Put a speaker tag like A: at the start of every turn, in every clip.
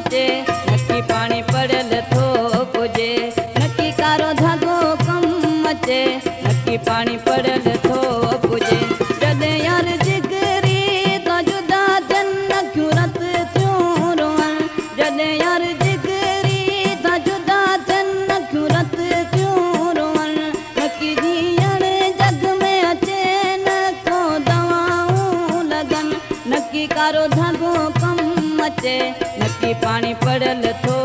A: अचे नकी पानी पड़ल थो पुजे नकी कारो धागो कम अचे नकी पानी पड़ल थो पुजे जदे यार जिगरी तो जुदा जन क्यों रत क्यों रोवन जदे यार जिगरी तो जुदा जन क्यों रत क्यों रोवन नकी जीअण जग में अचे न को दवाऊं लगन नकी कारो धागो कम अचे नकी पानी पड़ल थो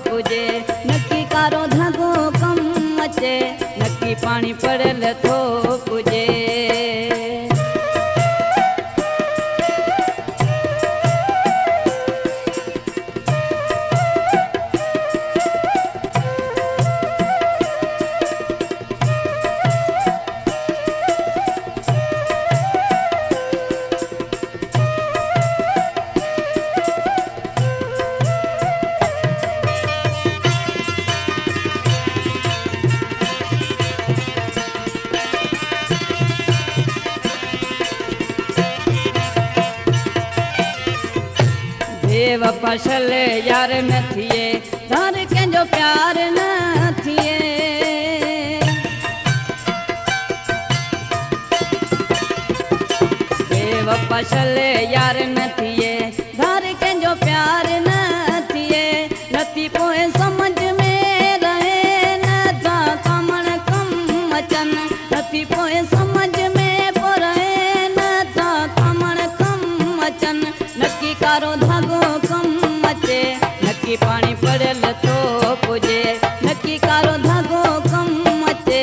A: पुजे नकी कारो धागो कम अचे नकी पानी पड़ल थो पुजे बेवफा छले यार न थिए धार कंहिंजो प्यार न थिए बेवफा छले यार न थिए धार कंहिंजो प्यार न थिए नथी पोइ समझ में रहे न था कमण कम अचन नथी पोइ समझ में पो रहे न था कमण कम अचन नकी कारो धागो कम अचे नकी पानी पड़ल थो पुजे नकी कारो धागो कम अचे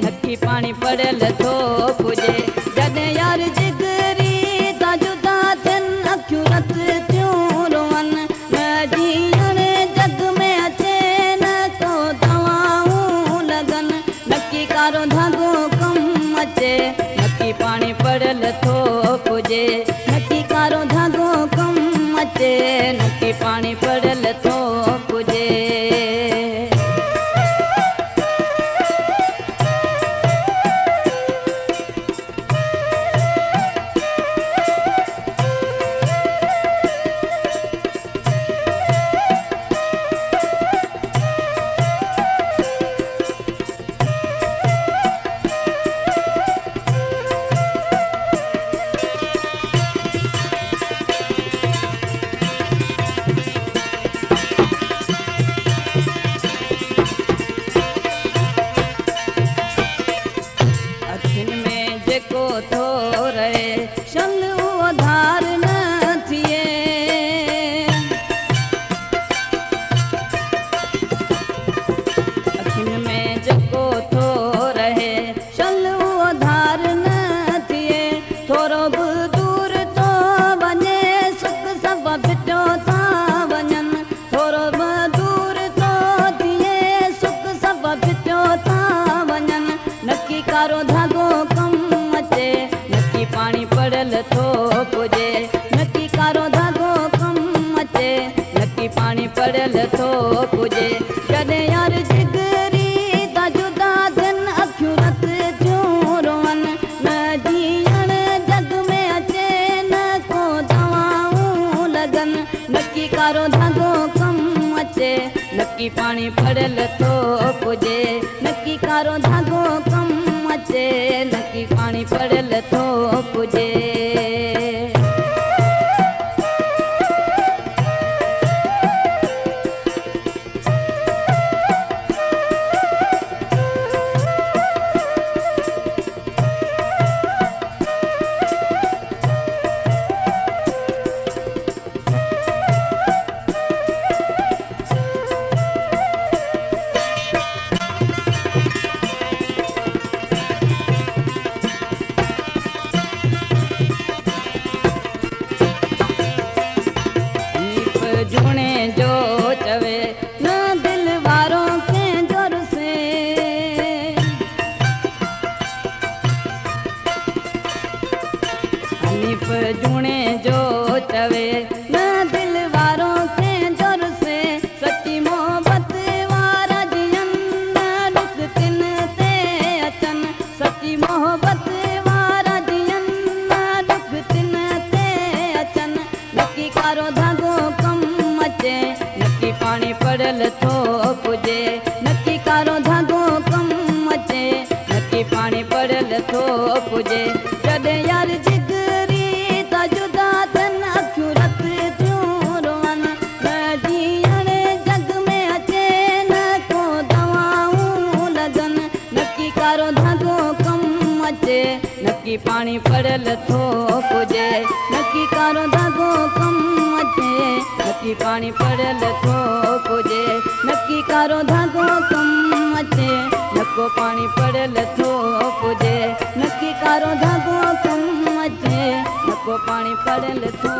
A: नकी पानी पड़ल थो पुजे जॾहिं यार जिगरी ता जुदा थियनि अखियूं रत थियूं रोवन न जीअण जग में अचे न को दवाऊं लगन नकी कारो धागो कम अचे नकी पानी पड़ल थो पुजे नकी कारो धागो कम अचे नकी पानी पड़ल थो पुजे जेको थो रहे शल उहो धार न थिए अखियुनि में जेको थो रहे शल उहो धार न थिए थोरो बि दूर थो वञे सुख सभ फिटियो था वञनि थोरो बि दूर थो थिए सुख सभ फिटियो था वञनि नकी कारो धागो नकी पानी पड़ल थो पुजे नकी कारो धागो कम अचे नकी पानी पड़ल थो पुजे जॾहिं यार जिगरी ता जुदा थियनि अखियूं रत थियूं रोवन न जीअण जग में अचे न को दवाऊं लगन नकी कारो धागो कम अचे नकी पानी पड़ल थो पुजे नकी कारो धागो कम अचे नकी पानी पड़ल थो पुजे झूणे जो चवे न दिल वारों के जोर से हनीफ झूणे जो चवे न दिल वारों के जोर से सच्ची मोहब्बत वारा जियन न दुख तिन ते अचन सच्ची मोहब्बत वारा जियन न दुख तिन ते अचन नकी कारो धागो कम अचे पुजे जॾहिं यार जिगरी त जुदा थियनि अखियूं रत थियूं रोअनि न जीअण जग में अचे न को दवाऊं लॻनि नकी कारो धागो कमु अचे नकी पाणी पड़ियल थो पुजे नकी कारो धागो कमु अचे नकी पाणी पड़ियल थो पुजे नकी कारो धागो कमु अचे नको पाणी पड़ियल थो पुजे नकी कारो धागो कमु अचे नको पाणी पड़ियल थो